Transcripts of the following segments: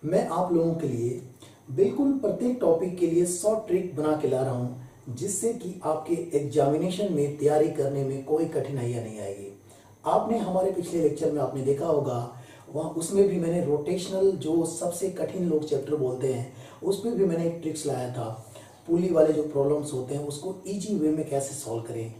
मैं आप लोगों के लिए बिल्कुल प्रत्येक टॉपिक के लिए शॉर्ट ट्रिक बना के ला रहा हूं, जिससे कि आपके एग्जामिनेशन में तैयारी करने में कोई कठिनाइयां नहीं आएगी। आपने हमारे पिछले लेक्चर में आपने देखा होगा, वहाँ उसमें भी मैंने रोटेशनल जो सबसे कठिन लोग चैप्टर बोलते हैं उस पर भी मैंने एक ट्रिक्स लाया था। पुली वाले जो प्रॉब्लम्स होते हैं उसको ईजी वे में कैसे सॉल्व करें,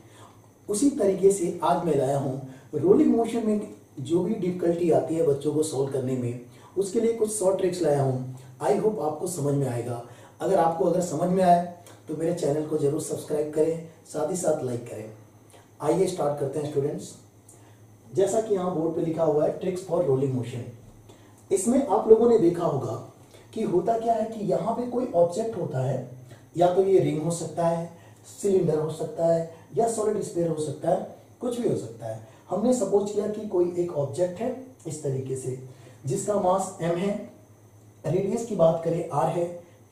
उसी तरीके से आज मैं लाया हूँ रोलिंग मोशन में जो भी डिफिकल्टी आती है बच्चों को सॉल्व करने में, उसके लिए कुछ शॉर्ट ट्रिक्स लाया हूँ। आई होप आपको समझ में आएगा। अगर समझ में आए तो मेरे चैनल को जरूर सब्सक्राइब करें, साथ ही साथ लाइक करें। आइए स्टार्ट करते हैं स्टूडेंट्स। जैसा कि यहाँ बोर्ड पे लिखा हुआ है ट्रिक्स फॉर रोलिंग मोशन। इसमें आप लोगों ने देखा होगा कि होता क्या है कि यहाँ पे कोई ऑब्जेक्ट होता है, या तो ये रिंग हो सकता है, सिलेंडर हो सकता है, या सॉलिड स्फीयर हो सकता है, कुछ भी हो सकता है। हमने सपोज किया कि कोई एक ऑब्जेक्ट है इस तरीके से, जिसका मास m है, रेडियस की बात करें r है,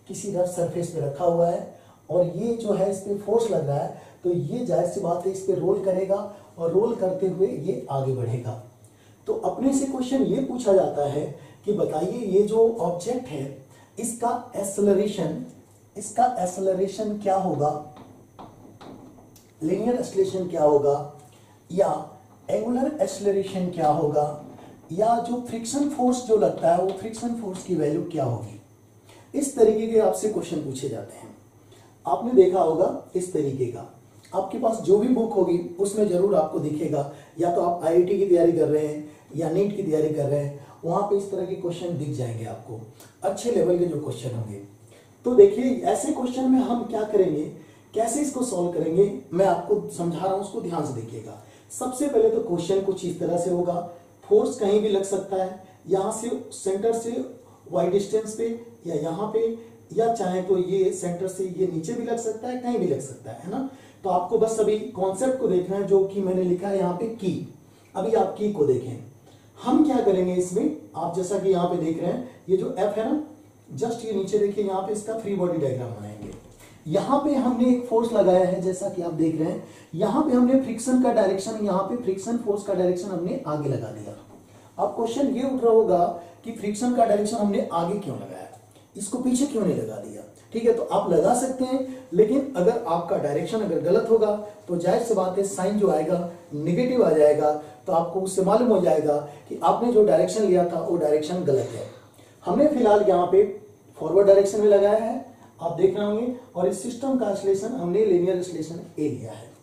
किसी रफ सरफेस पे रखा हुआ है, और ये जो है इस पे फोर्स लग रहा है, तो ये जाहिर सी बात है इस पे रोल करेगा और रोल करते हुए ये आगे बढ़ेगा। तो अपने से क्वेश्चन ये पूछा जाता है कि बताइए ये जो ऑब्जेक्ट है इसका एक्सेलरेशन क्या होगा, लीनियर एक्सेलरेशन क्या होगा, या एंगुलर एक्सेलरेशन क्या होगा, या जो फ्रिक्शन फोर्स जो लगता है वो फ्रिक्शन फोर्स की वैल्यू क्या होगी। इस तरीके के आपसे क्वेश्चन पूछे जाते हैं। आपने देखा होगा इस तरीके का, आपके पास जो भी बुक होगी उसमें जरूर आपको दिखेगा, या तो आप आईआईटी की तैयारी कर रहे हैं या नीट की तैयारी कर रहे हैं, वहां पे इस तरह के क्वेश्चन दिख जाएंगे आपको, अच्छे लेवल के जो क्वेश्चन होंगे। तो देखिए ऐसे क्वेश्चन में हम क्या करेंगे, कैसे इसको सॉल्व करेंगे, मैं आपको समझा रहा हूं, उसको ध्यान से देखिएगा। सबसे पहले तो क्वेश्चन कुछ इस तरह से होगा, फोर्स कहीं भी लग सकता है, यहां से सेंटर से वाई डिस्टेंस पे, या यहाँ पे, या चाहे तो ये सेंटर से ये नीचे भी लग सकता है, कहीं भी लग सकता है ना। तो आपको बस अभी कॉन्सेप्ट को देखना है, जो कि मैंने लिखा है यहाँ पे की। अभी आप की को देखें, हम क्या करेंगे इसमें, आप जैसा कि यहाँ पे देख रहे हैं ये जो एफ है ना, जस्ट ये नीचे देखिए, यहाँ पे इसका फ्री बॉडी डायग्राम बनाएंगे। यहाँ पे हमने एक फोर्स लगाया है जैसा कि आप देख रहे हैं, यहाँ पे हमने फ्रिक्शन का डायरेक्शन, यहाँ पे फ्रिक्शन फोर्स का डायरेक्शन हमने आगे लगा दिया। अब क्वेश्चन ये उठ रहा होगा कि फ्रिक्शन का डायरेक्शन हमने आगे क्यों लगाया, इसको पीछे क्यों नहीं लगा दिया। ठीक है, तो आप लगा सकते हैं, लेकिन अगर आपका डायरेक्शन अगर गलत होगा तो जाहिर सी बात है साइन जो आएगा नेगेटिव आ जाएगा, तो आपको उससे मालूम हो जाएगा कि आपने जो डायरेक्शन लिया था वो डायरेक्शन गलत है। हमने फिलहाल यहाँ पे फॉरवर्ड डायरेक्शन में लगाया है, आप देख रहे होंगे, और इस सिस्टम का एक्सेलरेशन हमने लीनियर एक्सेलरेशन ए लिया है।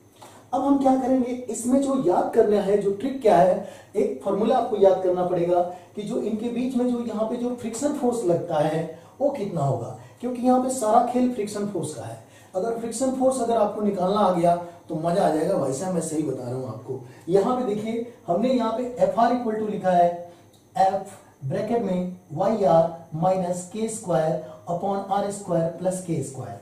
अब हम क्या करेंगे, इसमें जो याद करना है, जो ट्रिक क्या है, एक फॉर्मूला आपको याद करना पड़ेगा कि जो इनके बीच में जो यहाँ पे जो फ्रिक्शन फोर्स लगता है वो कितना होगा, क्योंकि यहाँ पे सारा खेल फ्रिक्शन फोर्स का है। अगर फ्रिक्शन फोर्स अगर आपको निकालना आ गया तो मजा आ जाएगा भाई साहब, मैं सही बता रहा हूँ आपको। यहाँ पे देखिए हमने यहाँ पे एफ आर इक्वल टू लिखा है एफ ब्रैकेट में Y R minus K square upon R square plus K square.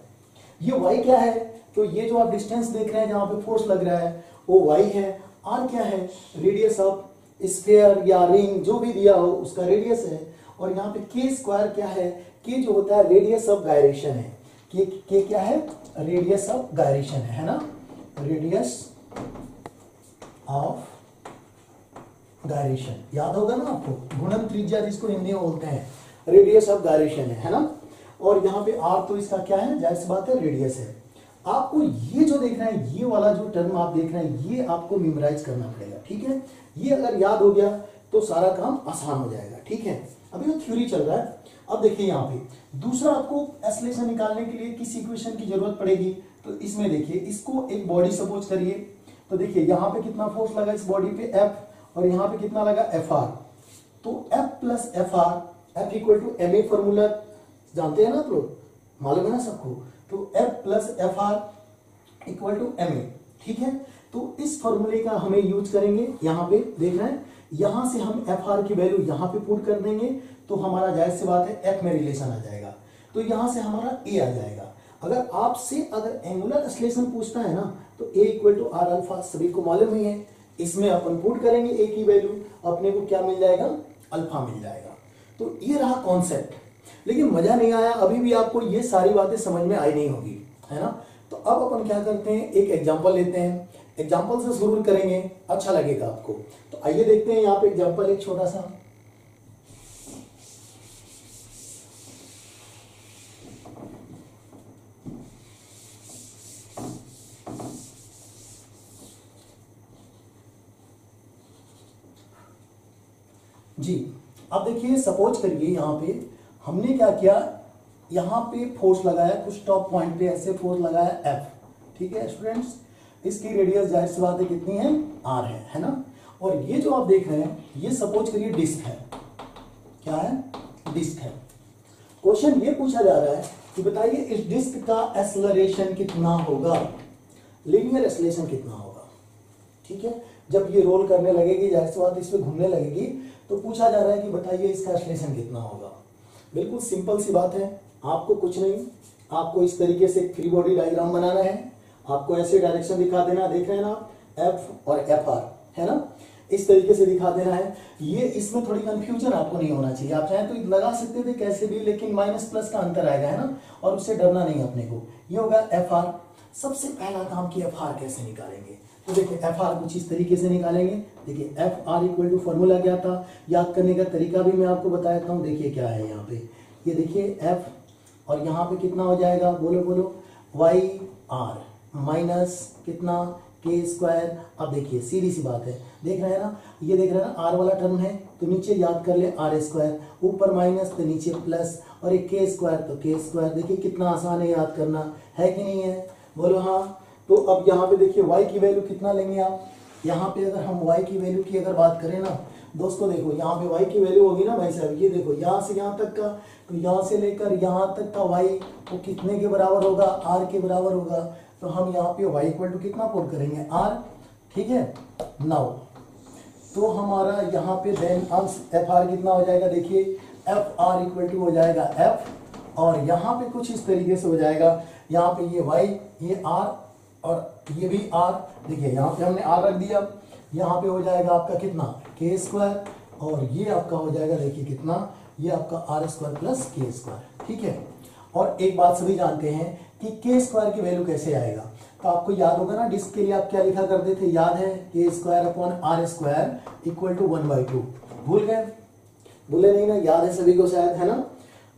ये वाई क्या है, तो ये जो आप डिस्टेंस देख रहे हैं जहां पे फोर्स लग रहा है वो वाई है। आर क्या है, रेडियस ऑफ स्फीयर या रिंग जो भी दिया हो उसका रेडियस है। और यहाँ पे के स्क्वायर क्या है, के जो होता है रेडियस ऑफ गायरेशन है। के क्या है, रेडियस ऑफ गायरेशन है ना, रेडियस ऑफ गायरेशन याद होगा ना आपको, गुणन त्रिज्या जिसको हिंदी में बोलते हैं, रेडियस ऑफ गायरेशन है ना। और यहाँ पे आर तो इसका क्या है, जाहिर सी बात है रेडियस है। आपको ये जो देख रहे हैं, ये वाला जो टर्म आप देख रहे हैं, ये आपको मेमोराइज करना पड़ेगा। ठीक है, ये अगर याद हो गया तो सारा काम आसान हो जाएगा। ठीक है, अभी तो थ्योरी चल रहा है। अब देखिए यहाँ पे दूसरा आपको एक्सेलरेशन निकालने के लिए किस इक्वेशन की जरूरत पड़ेगी, तो इसमें देखिए इसको एक बॉडी सपोज करिए, तो देखिए यहाँ पे कितना फोर्स लगा इस बॉडी पे एफ, और यहाँ पे कितना लगा एफ आर। तो F plus F R, F equal to M A formula जानते हैं ना आप लोग, मालूम है ना सबको। तो F plus F R equal to M A. ठीक है, तो इस फॉर्मूले का हमें यूज करेंगे। यहाँ पे देख रहे हैं, यहां से हम एफ आर की वैल्यू यहाँ पे पुट कर देंगे, तो हमारा जाहिर सी बात है एफ में रिलेशन आ जाएगा, तो यहां से हमारा ए आ जाएगा। अगर आपसे अगर एंगुलर एक्सेलरेशन पूछता है ना, तो ए इक्वल टू आर अल्फा सभी को मालूम ही है, इसमें अपन पुट करेंगे ए की वैल्यू, अपने को क्या मिल जाएगा, अल्फा मिल जाएगा। तो ये रहा कॉन्सेप्ट, लेकिन मजा नहीं आया, अभी भी आपको ये सारी बातें समझ में आई नहीं होगी, है ना। तो अब अपन क्या करते हैं, एक एग्जांपल लेते हैं, एग्जांपल से शुरू करेंगे, अच्छा लगेगा आपको। तो आइए देखते हैं यहाँ पे एग्जांपल एक छोटा सा। जी अब देखिए, सपोज करिए यहाँ पे हमने क्या किया, यहाँ पे फोर्स लगाया, कुछ टॉप पॉइंट पे ऐसे फोर्स लगाया F, ठीक है स्टूडेंट्स। इसकी रेडियस जाहिर सी बात है कितनी है, R है ना। और ये जो आप देख रहे हैं ये सपोज करिए डिस्क है, क्या है, डिस्क है। क्वेश्चन ये पूछा जा रहा है कि बताइए इस डिस्क का एक्सेलरेशन कितना होगा, लीनियर एक्सेलरेशन कितना होगा, ठीक है। जब ये रोल करने लगेगी, जाहिर सी बात इसमें घूमने लगेगी, तो पूछा जा रहा है कि बताइए इसका एक्सेलरेशन कितना होगा। बिल्कुल सिंपल सी बात है, आपको कुछ नहीं, आपको इस तरीके से फ्री बॉडी डायग्राम बनाना है, आपको ऐसे डायरेक्शन दिखा देना, देख रहे हैं ना, F और FR है ना, इस तरीके से दिखा देना है। ये इसमें थोड़ी कंफ्यूजन आपको नहीं होना चाहिए, आप चाहे तो लगा सकते थे कैसे भी, लेकिन माइनस प्लस का अंतर आएगा है ना, और उससे डरना नहीं अपने को। ये होगा FR। सबसे पहला काम कि FR कैसे निकालेंगे, तो देखिए FR कुछ इस तरीके से निकालेंगे। देखिए FR इक्वल टू फॉर्मूला क्या था, याद करने का तरीका भी मैं आपको बताता हूँ। देखिए क्या है यहाँ पे, ये देखिए F और यहाँ पे कितना हो जाएगा, बोलो बोलो, YR माइनस कितना, के स्क्वायर। अब देखिए सीधी सी बात है, देख रहे हैं ना, ये देख रहे हैं ना, R वाला टर्म है तो नीचे याद कर ले R स्क्वायर, ऊपर माइनस तो नीचे प्लस, और एक के स्क्वायर तो के स्क्वायर। देखिए कितना आसान है याद करना, है कि नहीं है, बोलो हाँ। तो अब यहाँ पे देखिए y की वैल्यू कितना लेंगे आप, यहाँ पे अगर हम y की वैल्यू की अगर बात करें ना दोस्तों, देखो यहाँ पे y की वैल्यू होगी ना भाई साहब, ये देखो यहाँ से यहाँ तक का, तो यहाँ से लेकर यहाँ तक का y वो कितने के बराबर होगा, r के बराबर होगा। तो हम यहाँ पे y इक्वल टू कितना पुट करेंगे, r, ठीक है। नाउ तो हमारा यहाँ पे देन अंश FR कितना हो जाएगा, देखिए FR इक्वल टू हो जाएगा F, और यहाँ पे कुछ इस तरीके से हो जाएगा, यहाँ पे ये y, ये R और ये भी R। देखिए यहाँ पे हमने R रख दिया, यहाँ पे हो जाएगा आपका कितना, के स्क्वायर, और ये आपका हो जाएगा देखिए कितना, ये आपका R square plus K square, ठीक है। और एक बात सभी जानते हैं कि के स्क्वायर की वैल्यू कैसे आएगा, तो आपको याद होगा ना, डिस्क के लिए आप क्या लिखा करते थे, याद है, K square upon R square equal to 1/2। भूल गए, भूले नहीं ना, याद है सभी को शायद, है ना।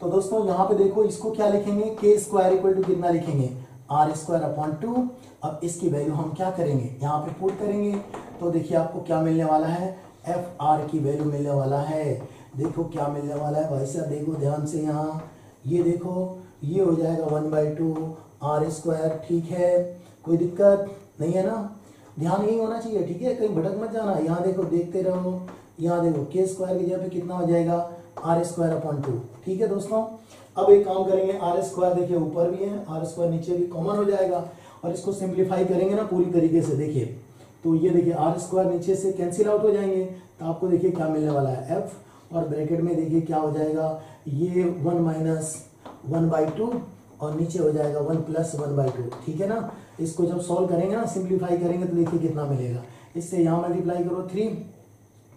तो दोस्तों यहाँ पे देखो, इसको क्या लिखेंगे, के स्क्वायर इक्वल टू कितना लिखेंगे, R स्क्वायर अपॉन 2। अब इसकी वैल्यू हम क्या करेंगे, यहाँ पे पुट करेंगे, तो देखिए आपको क्या मिलने वाला है, FR की वैल्यू मिलने वाला है। देखो क्या मिलने वाला है भाई साहब, देखो ध्यान से, यहाँ ये देखो, ये हो जाएगा 1/2 R स्क्वायर, ठीक है, कोई दिक्कत नहीं है ना, ध्यान यही होना चाहिए, ठीक है, कहीं भटक मत जाना। यहाँ देखो, देखते रहो, यहाँ देखो के स्क्वायर की जगह पे कितना हो जाएगा, R स्क्वायर अपॉन 2, ठीक है दोस्तों। अब एक काम करेंगे, R स्क्वायर देखिए ऊपर भी है, R स्क्वायर नीचे भी कॉमन हो जाएगा, और इसको सिंप्लीफाई करेंगे ना पूरी तरीके से, देखिए तो ये देखिए R स्क्वायर नीचे से कैंसिल आउट हो जाएंगे, तो आपको देखिए क्या मिलने वाला है, F, और ब्रैकेट में देखिए क्या हो जाएगा, ये 1 माइनस 1/2, और नीचे हो जाएगा 1 प्लस 1/2, ठीक है ना। इसको जब सॉल्व करेंगे ना, सिंप्लीफाई करेंगे, तो देखिए कितना मिलेगा, इससे यहाँ मल्टीप्लाई करो 3,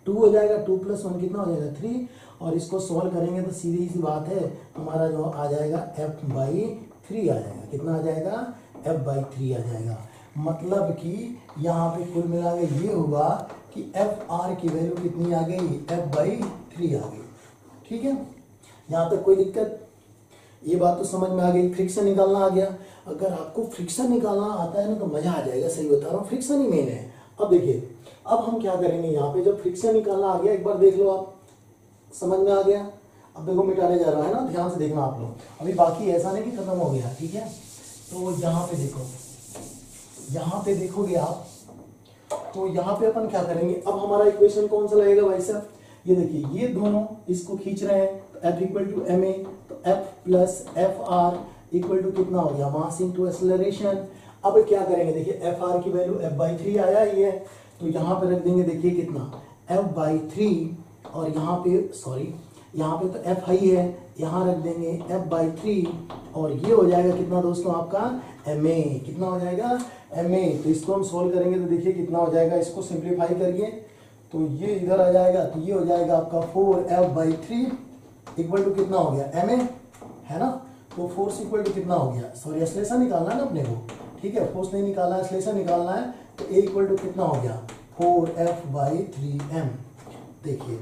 2 हो जाएगा, 2 प्लस 1 कितना हो जाएगा 3, और इसको सॉल्व करेंगे तो सीधी सी बात है, हमारा जो आ जाएगा F/3 आ जाएगा, कितना आ जाएगा, F/3 आ जाएगा। मतलब कि यहाँ पे कुल मिला के ये होगा कि FR की वैल्यू कितनी आ गई, F/3 आ गई, ठीक है। यहाँ तक कोई दिक्कत, ये बात तो समझ में आ गई। फ्रिक्शन निकालना आ गया, अगर आपको फ्रिक्शन निकालना आता है ना तो मजा आ जाएगा, सही बता रहा हूँ, फ्रिक्शन ही मेन है। अब देखिए, अब हम क्या करेंगे, यहाँ पे जब फ्रिक्शन निकालना आ गया, एक बार देख लो आप, समझ में आ गया। अब देखो मिटाने जा रहा है ना, ध्यान से देखना आप लोग, अभी बाकी ऐसा नहीं कि खत्म हो गया, ठीक है। तो यहाँ पे देखो, यहाँ पे देखोगे आप, तो यहाँ पे अपन क्या करेंगे, अब हमारा इक्वेशन कौन सा लगेगा भाई साहब, ये देखिए, ये दोनों इसको खींच रहे हैं, तो F इक्वल टू ma, तो F plus FR equal to कितना हो गया, मास इनटू एक्सेलरेशन। अब क्या करेंगे, देखिए FR की वैल्यू F/3 आया ही है, तो यहाँ पे रख देंगे, देखिए कितना, F/3, और यहाँ पे सॉरी, यहाँ पे तो F हाई है, यहाँ रख देंगे F/3, और ये हो जाएगा कितना दोस्तों आपका, ma, कितना हो जाएगा, ma। तो इसको हम सोल्व करेंगे तो देखिए कितना हो जाएगा, इसको सिंप्लीफाई करिए तो ये इधर आ जाएगा, तो ये हो जाएगा आपका 4F/3 इक्वल टू कितना हो गया, ma, है ना। तो फोर्स इक्वल टू कितना हो गया, सॉरी एक्सेलरेशन निकालना है ना अपने को, ठीक है, फोर्स नहीं निकालना है, एक्सेलरेशन निकालना है, तो A इक्वल टू कितना हो गया, 4F/3m। देखिए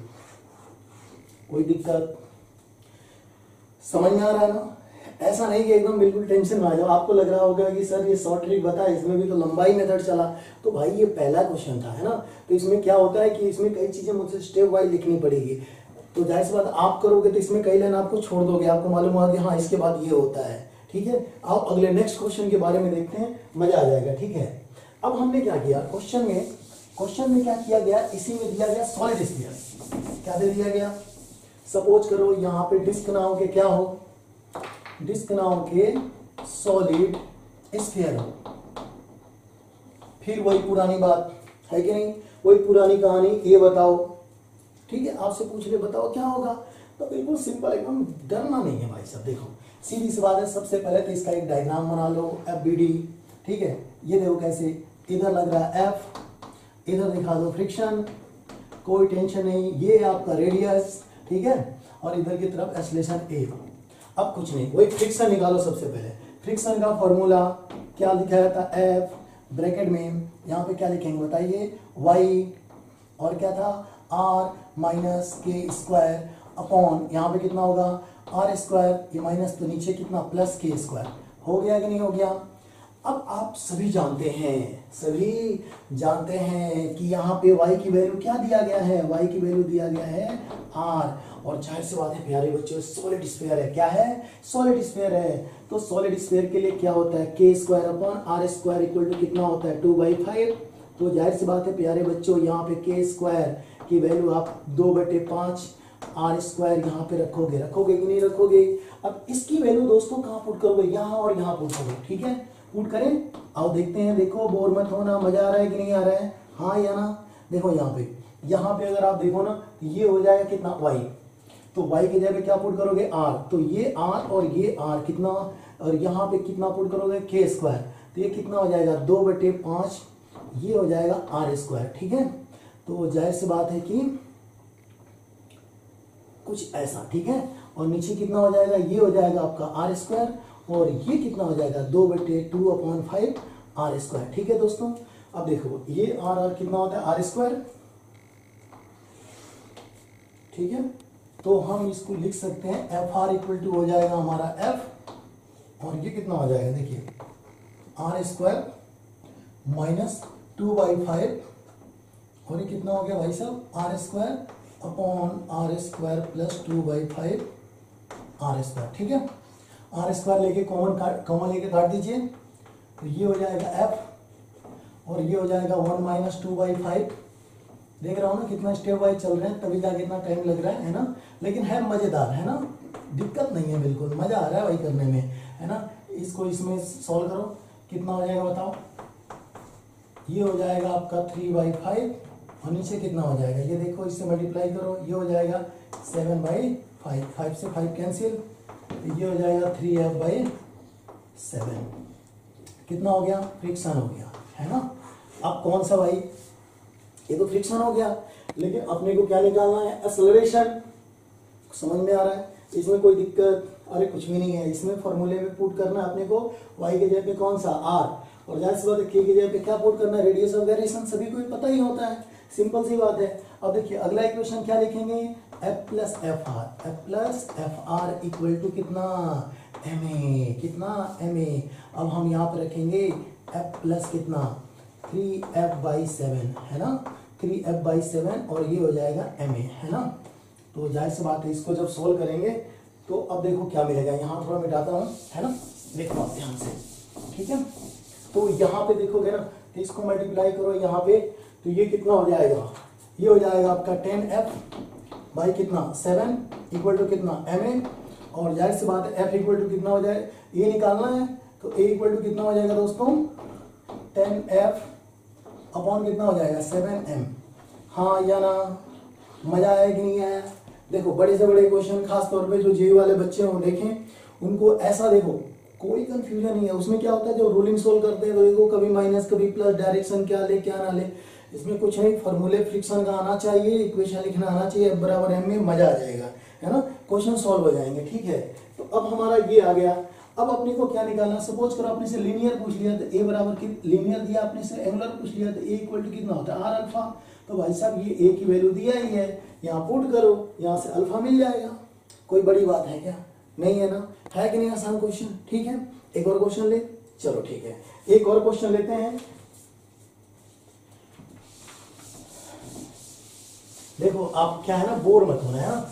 कोई दिक्कत, समझ में आ रहा है ना। ऐसा नहीं कि एकदम बिल्कुल टेंशन में आ जाओ। आपको लग रहा होगा कि सर ये शॉर्ट ट्रिक बता, इसमें भी तो लंबाई मेथड चला। तो भाई ये पहला क्वेश्चन था, है ना। तो इसमें क्या होता है कि इसमें कई चीजें मुझसे स्टेप वाइज लिखनी पड़ेगी। तो जाहिर सी बात आप करोगे तो इसमें कई लाइन आपको छोड़ दोगे, आपको मालूम होगा कि हाँ इसके बाद ये होता है। ठीक है, आप अगले नेक्स्ट क्वेश्चन के बारे में देखते हैं, मजा आ जाएगा। ठीक है, अब हमने क्या किया क्वेश्चन में क्या किया गया, इसी में दिया गया सॉलिड स्फीयर। क्या दे दिया गया, सपोज करो यहाँ पे डिस्क ना हो के क्या हो, डिस्क ना हो के सॉलिड स्फीयर हो। फिर वही पुरानी बात है कि नहीं, वही पुरानी कहानी, ये बताओ। ठीक है, आपसे पूछ ले बताओ क्या होगा, तो बिल्कुल सिंपल, एकदम डरना नहीं है भाई साहब। देखो सीधी सी बात है, सबसे पहले तो इसका एक डायग्राम बना लो, FBD। ठीक है, ये देखो कैसे, इधर लग रहा है F, इधर दिखा दो फ्रिक्शन, कोई टेंशन नहीं, ये आपका रेडियस। ठीक है, और इधर की तरफ एक्सेलरेशन A। अब कुछ नहीं, वही फ्रिक्शन निकालो। सबसे पहले फ्रिक्शन का फॉर्मूला क्या लिखा जाता है, F ब्रैकेट में, यहाँ पे क्या लिखेंगे बताइए, Y, और क्या था R minus K square upon, यहाँ पे कितना होगा R स्क्वायर, ये माइनस तो नीचे कितना प्लस के स्क्वायर। हो गया कि नहीं हो गया। अब आप सभी जानते हैं कि यहाँ पे y की वैल्यू क्या दिया गया है, y की वैल्यू दिया गया है r। और जाहिर सी बात है प्यारे बच्चों, सॉलिड स्फीयर है, क्या है, सॉलिड स्फीयर है। तो सॉलिड स्फीयर के लिए क्या होता है, K square upon R square equal to कितना होता है 2/5। तो जाहिर सी बात है प्यारे बच्चों, यहाँ पे के स्क्वायर की वैल्यू आप 2/5 आर स्क्वायर यहाँ पे रखोगे कि नहीं रखोगे। अब इसकी वैल्यू दोस्तों कहाँ पुट करोगे, यहाँ और यहाँ पुट करोगे। ठीक है, पुट करें, आओ देखते हैं। देखो बोर मत होना, मजा आ रहा है कि नहीं आ रहा है, हाँ या ना। देखो यहाँ पे अगर आप देखो ना, तो ये हो जाएगा कितना y, तो y के जगह पे क्या पुट करोगे r, तो ये r और ये r कितना, और यहाँ पे कितना पुट करोगे के स्क्वायर, तो ये कितना हो जाएगा 2/5, ये हो जाएगा r स्क्वायर। ठीक है, तो जाहिर सी बात है कि कुछ ऐसा। ठीक है, और नीचे कितना हो जाएगा, ये हो जाएगा आपका r स्क्वायर, और ये कितना हो जाएगा 2/2/5 r स्क्वायर। ठीक है दोस्तों, अब देखो ये r कितना होता है r स्क्वायर। ठीक है, तो हम इसको लिख सकते हैं FR इक्वल टू हो जाएगा हमारा F, और ये कितना हो जाएगा देखिए r स्क्वायर माइनस 2/5, और ये कितना हो गया भाई साहब r square upon r square plus 2/5 r square. ठीक है, आर स्क्वायर लेके कॉमन लेके काट दीजिए, तो ये हो जाएगा f, और ये हो जाएगा 1 माइनस 2/5। देख रहा हूँ ना कितना स्टेप वाइज चल रहे हैं, तभी जाके इतना टाइम लग रहा है ना, लेकिन है मजेदार, है ना, दिक्कत नहीं है, बिल्कुल मजा आ रहा है भाई करने में, है ना। इसको इसमें सॉल्व करो, कितना हो जाएगा बताओ, ये हो जाएगा आपका 3/5, और नीचे कितना हो जाएगा, ये देखो इससे मल्टीप्लाई करो, ये हो जाएगा 7/5, 5 से 5 कैंसिल, ये हो जाएगा 3f/7। कितना हो गया, फ्रिक्शन हो गया, है ना। अब कौन सा भाई, ये तो फ्रिक्शन हो गया, लेकिन अपने को क्या निकालना है, एक्सेलरेशन। समझ में आ रहा है, इसमें कोई दिक्कत, अरे कुछ भी नहीं है। इसमें फॉर्मूले में पुट करना है अपने को, y के जगह पे कौन सा r, और जाहिर सी बात है k के जगह पे क्या पुट करना है, रेडियस ऑफ वेरिएशन, सभी को पता ही होता है, सिंपल सी बात है। अब देखिए अगला इक्वेशन क्या लिखेंगे, F plus F R equal to कितना ma, कितना ma। अब हम यहाँ पे रखेंगे F प्लस कितना 3f/7, है ना, 3f/7, और ये हो जाएगा ma, है ना। तो जाहिर सी बात है, इसको जब सोल्व करेंगे तो अब देखो क्या मिलेगा, यहाँ थोड़ा मिटाता हूँ, है ना, देखो आप ध्यान से। ठीक है, तो यहाँ पे देखोगे ना, तो इसको मल्टीप्लाई करो यहाँ पे, तो ये कितना हो जाएगा, ये हो जाएगा आपका 10f बाई कितना 7 इक्वल टू कितना ma, और जाहिर सी बात है f इक्वल टू कितना हो जाए, ये निकालना है, तो a इक्वल टू कितना हो जाएगा दोस्तों 10f अपॉन कितना हो जाएगा 7m। हाँ या ना, मजा आया कि नहीं आया। देखो बड़े से बड़े क्वेश्चन, खास तौर पे जो जेई वाले बच्चे हों, देखें उनको ऐसा, देखो कोई कंफ्यूजन नहीं है। उसमें क्या होता है, जो रूलिंग सोल्व करते हैं तो देखो कभी माइनस कभी प्लस, डायरेक्शन क्या ले क्या ना ले, इसमें कुछ नहीं, फॉर्मूले फ्रिक्शन का आना चाहिए, इक्वेशन लिखना आना चाहिए, F बराबर m में मजा आ जाएगा, है ना, क्वेश्चन सॉल्व हो जाएंगे। ठीक है, तो अब हमारा ये आ गया। अब अपने को क्या निकालना, सपोज करो आपने से लीनियर पूछ लिया, तो a बराबर की लीनियर दिया, आपने से एंगुलर पूछ लिया, तो a इक्वल टू कितना होता है r अल्फा। तो भाई साहब ये a की वैल्यू दिया ही है, यहाँ पुट करो, यहाँ से अल्फा मिल जाएगा। कोई बड़ी बात है क्या, नहीं है ना, है कि नहीं आसान क्वेश्चन? ठीक है, एक और क्वेश्चन ले, चलो ठीक है, एक और क्वेश्चन लेते हैं। देखो आप क्या है ना, बोर मत होना है ना,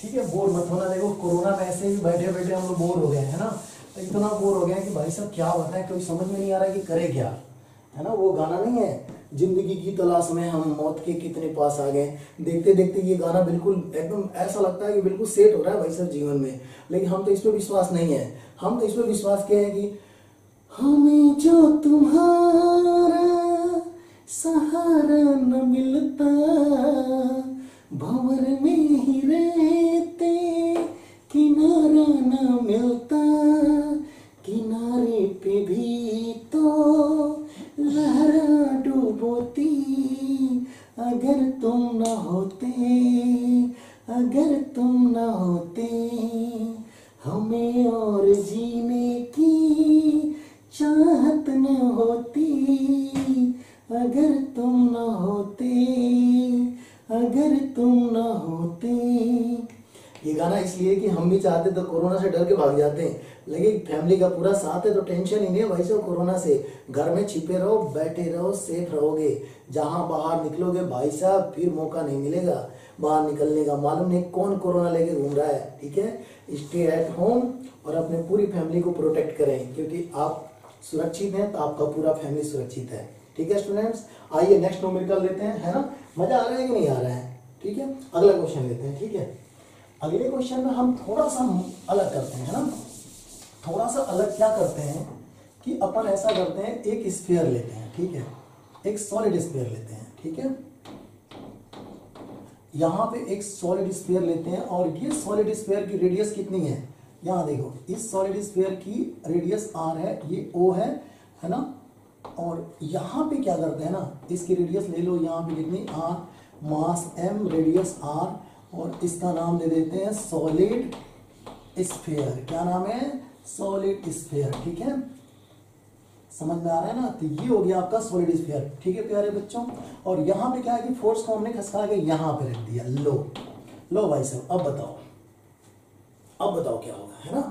ठीक है, बोर मत होना। देखो कोरोना में ऐसे ही बैठे बैठे हम लोग बोर हो गए हैं ना, तो इतना बोर हो गया है कि भाई साहब क्या बताएं, कोई समझ में नहीं आ रहा है कि करे क्या, है ना। वो गाना नहीं है, जिंदगी की तलाश में हम मौत के कितने पास आ गए, देखते देखते ये गाना बिल्कुल एकदम ऐसा लगता है कि बिल्कुल सेट हो रहा है भाई साहब जीवन में। लेकिन हम तो इस पर विश्वास नहीं है, हम तो इस पर विश्वास किया है कि हमें जो तुम्हारा सहारा न मिलता, भंवर में ही रहते किनारा न मिलता, किनारे पे भी तो लहरा डूबोती, अगर तुम न होते, अगर तुम न होते, हमें और जीने की चाहत न होती, अगर तुम न होते, अगर तुम न होते। ये गाना इसलिए कि हम भी चाहते तो कोरोना से डर के भाग जाते हैं, लेकिन फैमिली का पूरा साथ है तो टेंशन ही नहीं है भाई साहब कोरोना से। घर में छिपे रहो, बैठे रहो, सेफ रहोगे। जहां बाहर निकलोगे भाई साहब फिर मौका नहीं मिलेगा बाहर निकलने का, मालूम नहीं कौन कोरोना लेके घूम रहा है। ठीक है, स्टे एट होम और अपने पूरी फैमिली को प्रोटेक्ट करें, क्योंकि आप सुरक्षित हैं तो आपका पूरा फैमिली सुरक्षित है। ठीक है स्टूडेंट्स, आइए नेक्स्ट न्यूमेरिकल लेते हैं, है ना। मजा आ रहा है कि नहीं आ रहा है? ठीक है, अगला क्वेश्चन लेते हैं। ठीक है, अगले क्वेश्चन में हम थोड़ा सा अलग करते हैं, है ना। थोड़ा सा अलग क्या करते हैं कि अपन ऐसा करते हैं, एक स्फीयर लेते हैं, ठीक है, एक सॉलिड स्फीयर लेते हैं। ठीक है, यहाँ पे एक सॉलिड स्फीयर लेते हैं और ये सॉलिड स्फीयर की रेडियस कितनी है, यहाँ देखो, इस सॉलिड स्फीयर की रेडियस r है, ये o है ना। और यहाँ पे क्या करते हैं ना, इसकी रेडियस ले लो, यहाँ पे कितनी r, मास m, रेडियस r, और इसका नाम दे देते हैं सॉलिड स्फीयर। क्या नाम है? Solid sphere. ठीक है, समझ में आ रहा है ना। तो ये हो गया आपका सॉलिड स्फीयर। ठीक है प्यारे बच्चों, और यहाँ पे क्या है कि फोर्स को हमने खसका के यहाँ पे रख दिया। लो भाई साहब, अब बताओ क्या होगा, है ना।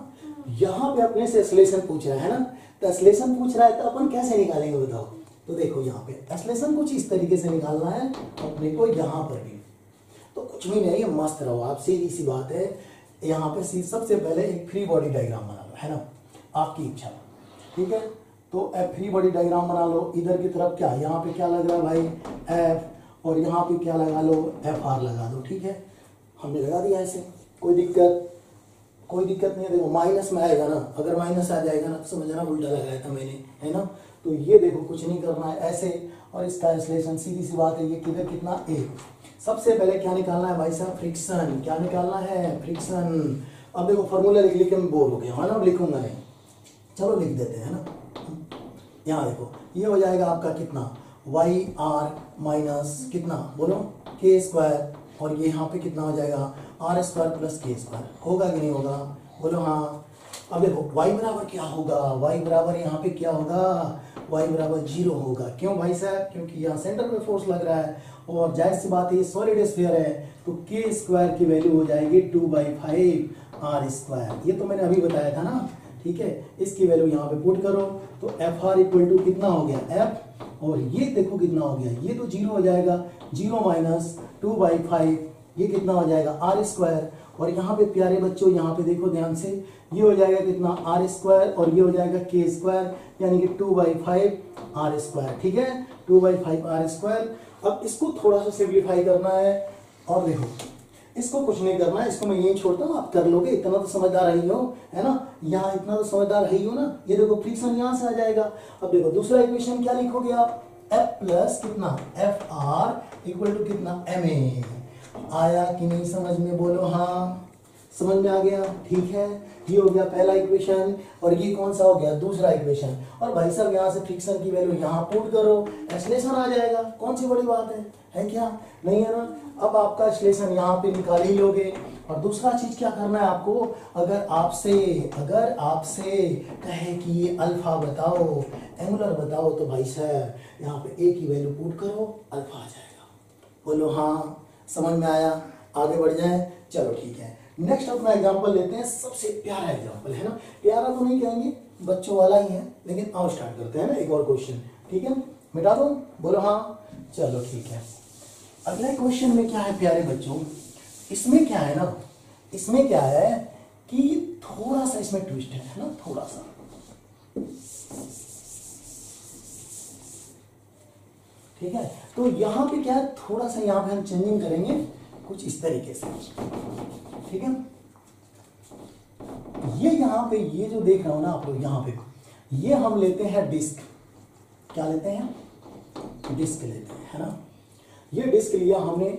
यहाँ पे अपने से एक्सेलरेशन पूछ रहा है ना, तो एक्सेलरेशन पूछ रहा है तो अपन कैसे निकालेंगे बताओ। तो देखो यहाँ पे एक्सेलरेशन कुछ इस तरीके से निकालना है अपने को, यहाँ पर भी तो कुछ भी नहीं है, मस्त रहो आप, सीधी सी बात है। यहाँ पे सबसे पहले एक फ्री बॉडी डायग्राम बना लो, है ना, आपकी इच्छा। ठीक है, तो फ्री बॉडी डायग्राम बना लो। इधर की तरफ क्या, यहाँ पे क्या लग रहा है भाई एफ, और यहाँ पे क्या लगा लो एफ आर लगा दो। ठीक है, हमने लगा दिया ऐसे, कोई दिक्कत नहीं है। देखो माइनस में आएगा ना, अगर माइनस आ जाएगा ना तो समझना उल्टा लगाया था मैंने, है ना। तो ये देखो कुछ नहीं करना है ऐसे, और इसका एक्सेलरेशन सीधी सी बात है, ये किधर कितना ए। सबसे पहले क्या निकालना है भाई साहब, फ्रिक्शन। क्या निकालना है? फ्रिक्शन। अब देखो फॉर्मूला लिख के मैं बोर हो गया, है ना, अब लिखूंगा नहीं, चलो लिख देते हैं, है ना। यहाँ देखो ये हो जाएगा आपका कितना, वाई आर माइनस कितना बोलो के स्क्वायर, और ये यहाँ पे कितना हो जाएगा R square plus K square. होगा कि नहीं होगा? बोलो हाँ। अब देखो y बराबर क्या होगा, y बराबर यहाँ पे क्या होगा, y बराबर 0 होगा। क्यों भाई साहब? क्योंकि यहाँ सेंटर पे फोर्स लग रहा है, और जाहिर सी बात है सॉलिड स्फीयर है, तो के स्क्वायर की वैल्यू हो जाएगी 2/5 आर स्क्वायर। ये तो मैंने अभी बताया था ना। ठीक है, इसकी वैल्यू यहाँ पे पुट करो, तो एफ आर इक्वल टू कितना हो गया एफ, और ये देखो कितना हो गया, ये तो 0 हो जाएगा, 0 माइनस 2/5, ये कितना हो जाएगा आर स्क्वायर। और यहाँ पे प्यारे बच्चों यहाँ पे देखो ध्यान से, ये हो जाएगा कितना आर स्क्वायर, और ये हो जाएगा के स्क्वायर, यानी कि 2/5 आर स्क्वायर। ठीक है, 2/5 आर स्क्वायर। अब इसको थोड़ा सा सिंप्लीफाई करना है, और देखो इसको कुछ नहीं करना है, इसको मैं यही छोड़ता हूँ, आप कर लोगे, इतना तो समझदार ही हो, है ना, यहाँ इतना तो समझदार ही हो ना। ये देखो फ्रिक्शन यहाँ से आ जाएगा। अब देखो दूसरा इक्वेशन क्या लिखोगे आप, एफ प्लस कितना एफ आर इक्वल टू कितना एम ए। आया कि नहीं समझ में? बोलो हाँ, समझ में आ गया। ठीक है, ये हो गया पहला इक्वेशन, और ये कौन सा हो गया दूसरा इक्वेशन। और भाई साहब यहाँ से फ्रिक्शन की वैल्यू यहाँ पुट करो, एक्सेलरेशन आ जाएगा। कौन सी बड़ी बात है क्या? नहीं है ना। अब आपका एक्सेलरेशन यहाँ पे निकाल ही लोगे। और दूसरा चीज क्या करना है आपको, अगर आपसे कहे कि ये अल्फा बताओ, एंगुलर बताओ, तो भाई साहब यहाँ पे ए की वैल्यू पुट करो, अल्फा आ जाएगा। बोलो हाँ, समझ में आया? आगे बढ़ जाए, चलो ठीक है। नेक्स्ट अपना एग्जांपल लेते हैं, सबसे प्यारा एग्जांपल है ना, प्यारा तो नहीं कहेंगे, बच्चों वाला ही है, लेकिन आओ स्टार्ट करते हैं ना एक और क्वेश्चन। ठीक है, मिटा दो, बोलो हाँ, चलो ठीक है। अगले क्वेश्चन में क्या है प्यारे बच्चों, इसमें क्या है ना, इसमें क्या है कि थोड़ा सा इसमें ट्विस्ट है ना, थोड़ा सा। ठीक है, तो यहां पे क्या है, थोड़ा सा यहां पे हम चेंजिंग करेंगे कुछ इस तरीके से। ठीक है, ये यहां पे ये जो देख रहा हूं ना आप लोग, यहां पे ये हम लेते हैं डिस्क। क्या लेते हैं, डिस्क लेते हैं, है ना। ये डिस्क लिया हमने,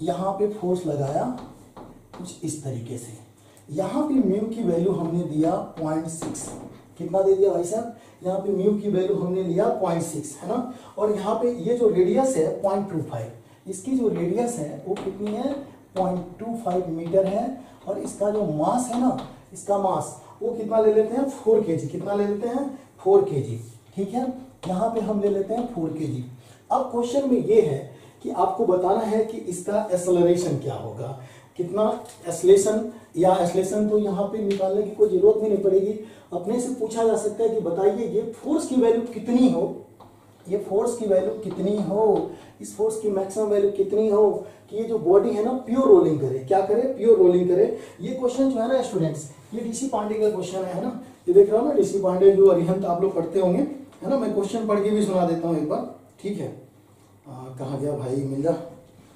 यहां पे फोर्स लगाया कुछ इस तरीके से। यहां पे म्यू की वैल्यू हमने दिया 0.6। कितना दे दिया भाई साहब, यहाँ पे म्यू की वैल्यू हमने लिया 0.6, है ना। और यहाँ पे ये जो रेडियस है 0.25, इसकी जो रेडियस है वो कितनी है, 0.25 मीटर है। और इसका जो मास है ना, इसका मास वो कितना ले लेते हैं, 4 kg। कितना ले लेते हैं, 4 kg। ठीक है, यहाँ पे हम ले लेते हैं 4 kg। अब क्वेश्चन में ये है कि आपको बताना है कि इसका एक्सेलरेशन क्या होगा, कितना एक्सेलरेशन, या एक्सेलरेशन तो यहाँ पे निकालने की कोई जरूरत भी नहीं पड़ेगी, अपने से पूछा जा सकता है कि बताइए ये फोर्स की वैल्यू कितनी हो, ये फोर्स की वैल्यू कितनी हो, इस फोर्स की मैक्सिमम वैल्यू कितनी हो कि ये जो बॉडी है ना प्योर रोलिंग करे। क्या करे, प्योर रोलिंग करे। ये क्वेश्चन जो है ना स्टूडेंट्स, ये डीसी पांडे का क्वेश्चन है ना, ये देख रहा हूँ ना, डीसी पांडे जो अरिहंत आप लोग पढ़ते होंगे, है ना। मैं क्वेश्चन पढ़ के भी सुना देता हूँ एक बार, ठीक है। कहाँ गया भाई, मिल जा,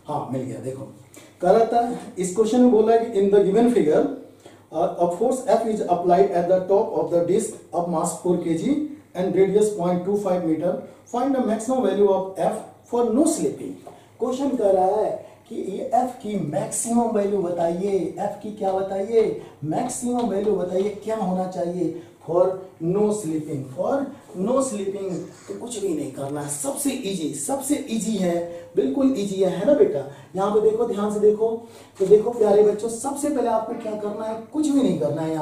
हाँ मिल गया। देखो कह रहा था, इस क्वेश्चन में बोला है कि in the given figure a force F is applied at the top of the disc of mass 4 kg and radius 0.25 meter. Find the maximum value of F for no slipping. Question कर रहा है कि ये F की maximum value बताइए, F की क्या बताइए, मैक्सिमम वैल्यू बताइए, क्या होना चाहिए for no slipping. For no slipping तो कुछ भी नहीं करना है, सबसे इजी, सबसे इजी है, बिल्कुल इजी है ना बेटा। यहाँ पे देखो, ध्यान से देखो, तो देखो प्यारे बच्चों, सबसे पहले आपको क्या करना है, कुछ भी नहीं करना है।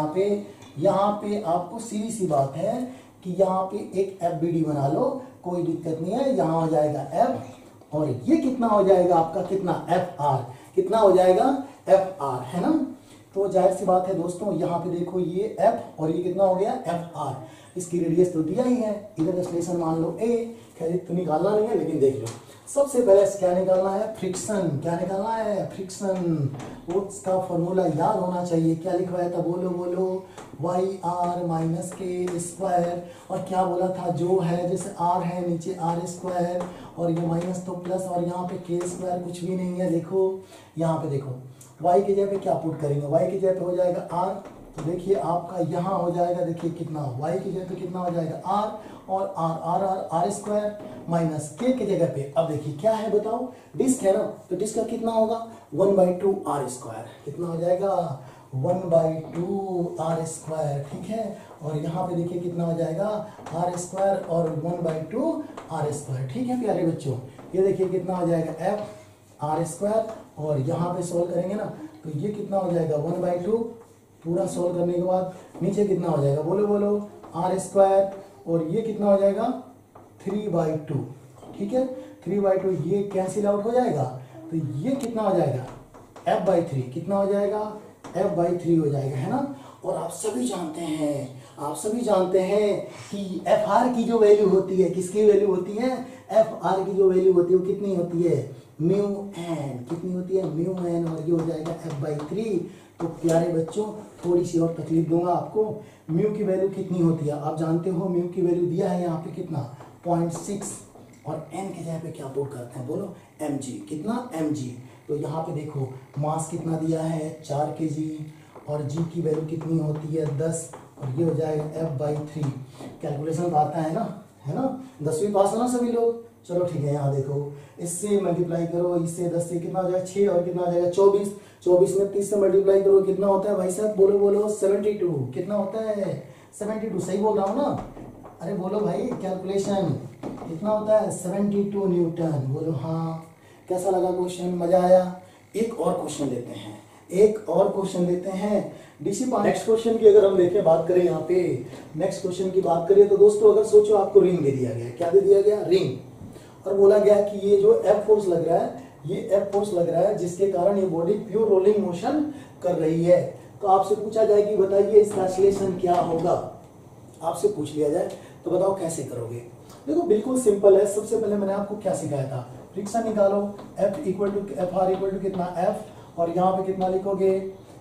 यहाँ पे आपको सीधी सी बात है कि यहाँ पे एक FBD बना लो, कोई दिक्कत नहीं है। यहाँ हो जाएगा F और ये कितना हो जाएगा आपका, कितना, FR। कितना हो जाएगा, FR, है ना। तो जाहिर सी बात है दोस्तों, यहाँ पे देखो ये F और ये कितना हो गया, FR। इसकी रेडियस तो दिया ही है, इधर एक्सलेशन मान लो A, खैर तो निकालना नहीं है, लेकिन देख लो। सबसे पहले क्या निकालना है, फ्रिक्शन। क्या निकालना है, फ्रिक्शन। वो उसका फॉर्मूला याद होना चाहिए, क्या लिखवाया था, बोलो बोलो, YR माइनस के स्क्वायर। और क्या बोला था, जो है जैसे R है नीचे R स्क्वायर, और ये माइनस तो प्लस, और यहाँ पे के स्क्वायर कुछ भी नहीं है। देखो यहाँ पे देखो, y की जगह पे क्या पुट करेंगे, y की जगह पे हो जाएगा r। तो देखिए आपका यहाँ हो जाएगा, देखिए कितना, y की जगह पे कितना हो जाएगा r, और r स्क्वायर माइनस k की जगह पे। अब देखिए क्या है बताओ, डिस्क है ना, तो डिस्क का कितना होगा, 1/2 r स्क्वायर। कितना हो जाएगा, 1/2 r स्क्वायर। ठीक है, और यहाँ पे देखिए कितना हो जाएगा, r स्क्वायर और 1/2 r स्क्वायर। ठीक है प्यारे बच्चों, ये देखिए कितना हो जाएगा, f r स्क्वायर, और यहाँ पे सोल्व करेंगे ना, तो ये कितना हो जाएगा, 1/2। पूरा सोल्व करने के बाद नीचे कितना हो जाएगा, बोलो बोलो, r स्क्वायर, और ये कितना हो जाएगा, 3/2। ठीक है, 3/2, ये कैंसिल आउट हो जाएगा, तो ये कितना हो जाएगा, f/3। कितना हो जाएगा, f/3 हो जाएगा, है ना। और आप सभी जानते हैं, आप सभी जानते हैं कि FR की जो वैल्यू होती है, किसकी वैल्यू होती है, FR की जो वैल्यू होती है वो कितनी होती है, म्यू एन। कितनी होती है, म्यू एन, और ये हो जाएगा f/3। तो प्यारे बच्चों, थोड़ी सी और तकलीफ दूंगा आपको, म्यू की वैल्यू कितनी होती है, आप जानते हो म्यू की वैल्यू दिया है यहाँ पे कितना, 0.6, और एन की जगह पे क्या पुट करते हैं, बोलो, mg। कितना, mg। तो यहाँ पे देखो मास कितना दिया है, 4 kg, और g की वैल्यू कितनी होती है, 10, और ये हो जाएगा f/3। कैलकुलेशन आता है ना, 10वीं पास है ना सभी लोग। चलो ठीक है, यहाँ देखो, इससे मल्टीप्लाई करो, इससे 10 से कितना हो जाएगा, 6, और कितना हो जाएगा, 24। 24 में 30 से मल्टीप्लाई करो, कितना होता है भाई साहब, बोलो बोलो, 72। कितना होता है, 72। सही बोल रहा हूँ ना, अरे बोलो भाई, कैलकुलेशन कितना होता है, 72 न्यूटन। बोलो हाँ। कैसा लगा क्वेश्चन, मजा आया। एक और क्वेश्चन लेते हैं, एक और क्वेश्चन लेते हैं डीसी पांडे। नेक्स्ट क्वेश्चन की अगर हम देखें, बात करें यहाँ पे, नेक्स्ट क्वेश्चन की बात करें तो दोस्तों, अगर सोचो आपको रिंग दे दिया गया, क्या दे दिया गया, रिंग, और बोला गया कि ये जो F फोर्स लग रहा है ये एफ फोर्स लग रहा है जिसके कारण ये बॉडी प्योर रोलिंग मोशन कर रही है। तो आपसे पूछा जाए कि बताइए इसका एक्सीलरेशन क्या होगा, आपसे पूछ लिया जाए तो बताओ कैसे करोगे। देखो बिल्कुल सिंपल है। सबसे पहले मैंने आपको क्या सिखाया था, फ्रिक्शन निकालो, F equal to F R equal to कितना एफ, और यहाँ पे कितना लिखोगे,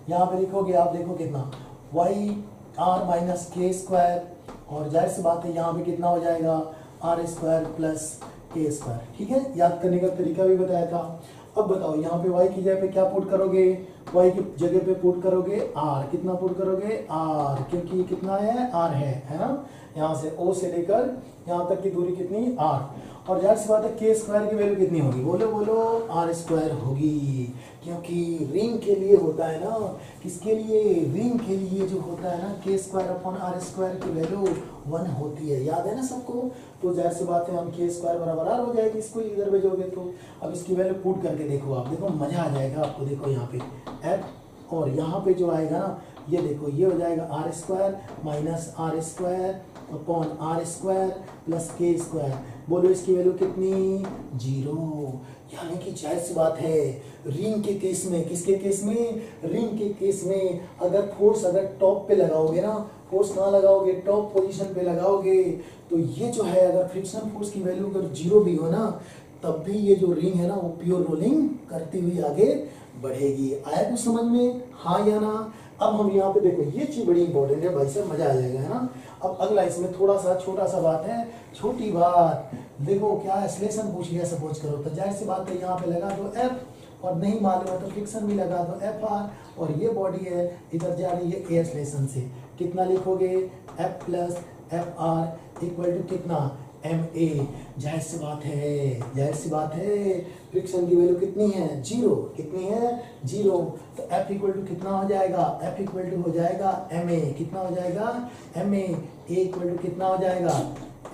यहाँ पे लिखोगे आप देखो कितना Y R minus K square, और जाहिर सी बात है यहाँ पे कितना हो जाएगा R square plus K square. ठीक है, याद करने का तरीका भी बताया था। अब बताओ यहाँ पे y की जगह पे क्या पुट करोगे, y की जगह पे पुट करोगे r, कितना पुट करोगे r, क्योंकि ये कितना है r है ना, यहाँ से o से लेकर यहाँ तक की दूरी कितनी r, और जाहिर सी बात है के स्क्वायर की वैल्यू कितनी होगी, बोलो बोलो आर स्क्वायर होगी, क्योंकि रिंग के लिए होता है ना, किसके लिए, रिंग के लिए जो होता है ना के स्क्वायर अपॉन आर स्क्वायर की वैल्यू 1 होती है, याद है ना सबको। तो जाहिर सी बात है हम के स्क्वायर बराबर आर हो जाएगी, इसको इधर भेजोगे तो। अब इसकी वैल्यू पुट करके देखो आप, देखो मजा आ जाएगा आपको। देखो यहाँ पे एफ, और यहाँ पे जो आएगा ना ये देखो ये हो जाएगा R square minus R square upon R square plus K square. बोलो इसकी वैल्यू कितनी, 0। यानी कि जाहिर सी बात है रिंग के केस में, किसके केस में, रिंग के केस में अगर फोर्स अगर टॉप पे लगाओगे ना, फोर्स कहाँ लगाओगे, टॉप पोजीशन पे लगाओगे, तो ये जो है अगर फ्रिक्शन फोर्स की वैल्यू अगर 0 भी हो ना, तब भी ये जो रिंग है ना वो प्योर रोलिंग करती हुई आगे बढ़ेगी। आया कुछ समझ में, हाँ या ना। अब हम यहाँ पे देखो ये चीज बड़ी इंपॉर्टेंट है भाई साहब, मजा आ जाएगा है ना। अब अगला इसमें थोड़ा सा छोटा सा बात है, छोटी बात, देखो क्या एक्सीलरेशन पूछ लिया सपोज करो, तो जाहिर सी बात है यहाँ पे लगा दो एफ, और नहीं मालूम है तो फ्रिक्शन भी लगा दो एफ आर, और ये बॉडी है इधर जा रही है ए एक्सीलरेशन से, कितना लिखोगे F plus F R equal to कितना एम ए। जाहिर सी बात है, जाहिर सी बात है फ्रिक्शन की वैल्यू कितनी है, 0, कितनी है 0, तो F इक्वल टू कितना हो जाएगा, F इक्वल टू हो जाएगा एम ए, कितना हो जाएगा एम ए इक्वल टू कितना हो जाएगा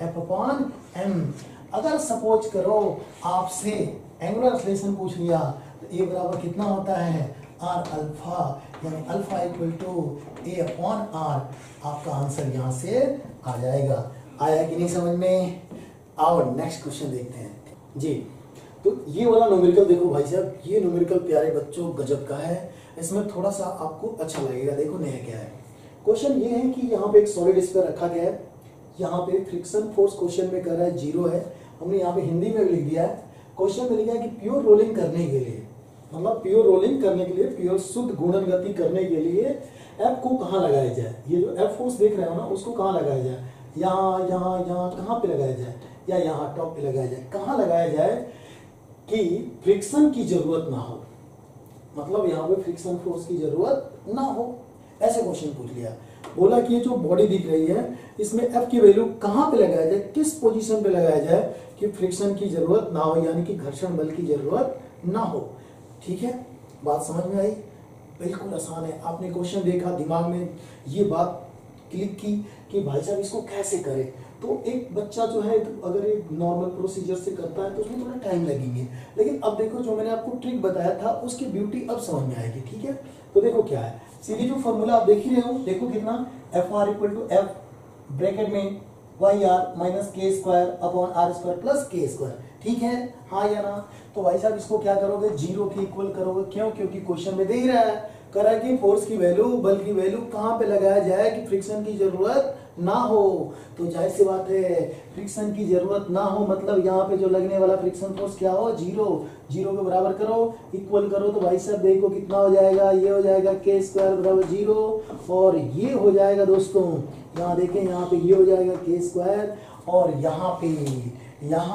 F अपॉन एम। अगर सपोज करो आपसे एंगुलर एक्सीलरेशन पूछ लिया तो ए बराबर कितना होता है आर अल्फा, यानी alpha equal to A upon R, आपका आंसर यहाँ से आ जाएगा। आया कि नहीं समझ में। आओ नेक्स्ट क्वेश्चन देखते हैं जी। तो ये वाला न्यूमेरिकल देखो भाई साहब, ये न्यूमेरिकल प्यारे बच्चों गजब का है, इसमें थोड़ा सा आपको अच्छा लगेगा। देखो नया क्या है, क्वेश्चन ये है कि यहाँ पे एक सॉलिड स्फीयर रखा गया है, यहाँ पे फ्रिक्शन फोर्स क्वेश्चन में कर रहा है 0 है, हमने यहाँ पे हिंदी में भी लिख दिया है। क्वेश्चन में लिखा है कि प्योर रोलिंग करने के लिए, मतलब प्योर रोलिंग करने के लिए, प्योर शुद्ध गुणन गति करने के लिए एफ को कहाँ लगाया जाए, ये जो एफ फोर्स देख रहे हो ना उसको कहाँ लगाया जाए, यहाँ यहाँ यहाँ कहाँ पे लगाया जाए, या यहाँ टॉप पे लगाया जाए, कहाँ लगाया जाए कि फ्रिक्शन की जरूरत ना हो, मतलब यहाँ पे फ्रिक्शन फोर्स की जरूरत ना हो। ऐसे क्वेश्चन पूछ लिया, बोला कि ये जो बॉडी दिख रही है इसमें एफ की वैल्यू कहाँ पे लगाया जाए, किस पोजीशन पे लगाया जाए कि फ्रिक्शन की जरूरत ना हो, यानी कि घर्षण बल की जरूरत ना हो। ठीक है, बात समझ में आई, बिल्कुल आसान है। आपने क्वेश्चन देखा, दिमाग में ये बात क्लिक की कि भाई साहब इसको कैसे करें, तो एक बच्चा जो है अगर एक नॉर्मल प्रोसीजर से करता है तो उसमें थोड़ा टाइम लगेंगे, लेकिन अब देखो जो मैंने आपको ट्रिक बताया था उसकी ब्यूटी अब समझ में आएगी। ठीक है, तो देखो क्या है, सीधी जो फॉर्मूला आप देख ही रहे हो, देखो कितना F R equal to F bracket में Y R minus K square upon R square plus K square. ठीक है, हाँ या ना। तो भाई साहब इसको क्या करोगे, 0 के इक्वल करोगे, क्यों, क्योंकि क्वेश्चन में दे ही रहा है, करा कि फोर्स की वैल्यू, बल की वैल्यू कहाँ पे लगाया जाए कि फ्रिक्शन की जरूरत ना हो। तो जाहिर सी बात है फ्रिक्शन की जरूरत ना हो मतलब यहाँ पे जो लगने वाला फ्रिक्शन फोर्स क्या हो, 0, 0 के बराबर करो, इक्वल करो, तो भाई साहब देखो कितना हो जाएगा, ये हो जाएगा के स्क्वायर बराबर 0, और ये हो जाएगा दोस्तों, यहाँ देखें यहाँ पे ये हो जाएगा के स्क्वायर, और यहाँ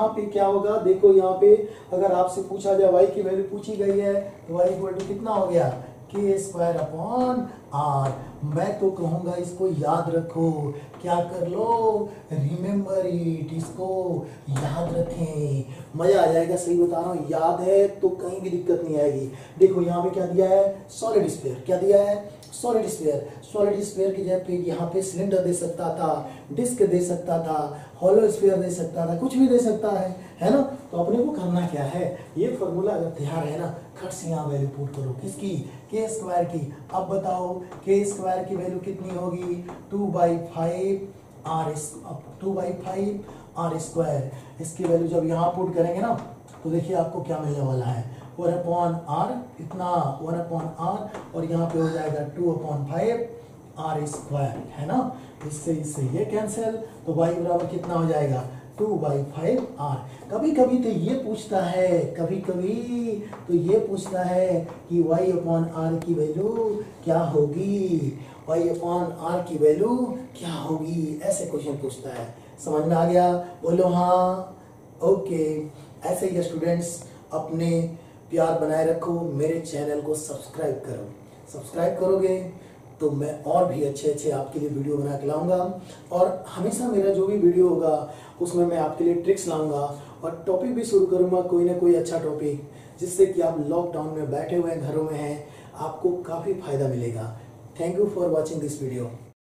पे क्या होगा, देखो यहाँ पे अगर आपसे पूछा जाए वाई की वैल्यू पूछी गई है तो वाई इक्वल टू कितना हो गया के स्क्वायर अपॉन आर। मैं तो कहूँगा इसको याद रखो, क्या कर लो, रिमेम्बर इट, इसको याद रखें, मजा आ जाएगा। सही बता रहा हूँ, याद है तो कहीं भी दिक्कत नहीं आएगी। देखो यहाँ पे क्या दिया है, सॉलिड स्फीयर, क्या दिया है, सॉलिड स्फीयर। सॉलिड स्फीयर की जगह पे यहाँ पे सिलेंडर दे सकता था, डिस्क दे सकता था, हॉलो स्फीयर दे सकता था, कुछ भी दे सकता है ना। तो अपने को करना क्या है, ये फॉर्मूला अगर तैयार है ना, खट से यहाँ वैल्यू पुट करो, किसकी, के स्क्वायर की। अब बताओ के स्क्वायर की वैल्यू कितनी होगी, 2/5 आर स्क्वायर। इसकी वैल्यू जब यहाँ पुट करेंगे ना तो देखिए आपको क्या मिलने वाला है, 1/r इतना 1/r और यहाँ पे हो जाएगा 2/5 r स्क्वायर, है ना। इससे इससे ये कैंसिल, तो y बराबर कितना हो जाएगा 2/5r। कभी कभी तो ये पूछता है, कभी कभी तो ये पूछता है कि y/r की वैल्यू क्या होगी, y/r की वैल्यू क्या होगी, ऐसे क्वेश्चन पूछता है। समझ में आ गया? बोलो हाँ। ओके, ऐसे ही स्टूडेंट्स अपने प्यार बनाए रखो, मेरे चैनल को सब्सक्राइब करो। सब्सक्राइब करोगे तो मैं और भी अच्छे अच्छे आपके लिए वीडियो बना के लाऊंगा, और हमेशा मेरा जो भी वीडियो होगा उसमें मैं आपके लिए ट्रिक्स लाऊंगा और टॉपिक भी शुरू करूंगा, कोई ना कोई अच्छा टॉपिक, जिससे कि आप लॉकडाउन में बैठे हुए हैं, घरों में हैं, आपको काफ़ी फायदा मिलेगा। Thank you for watching this video.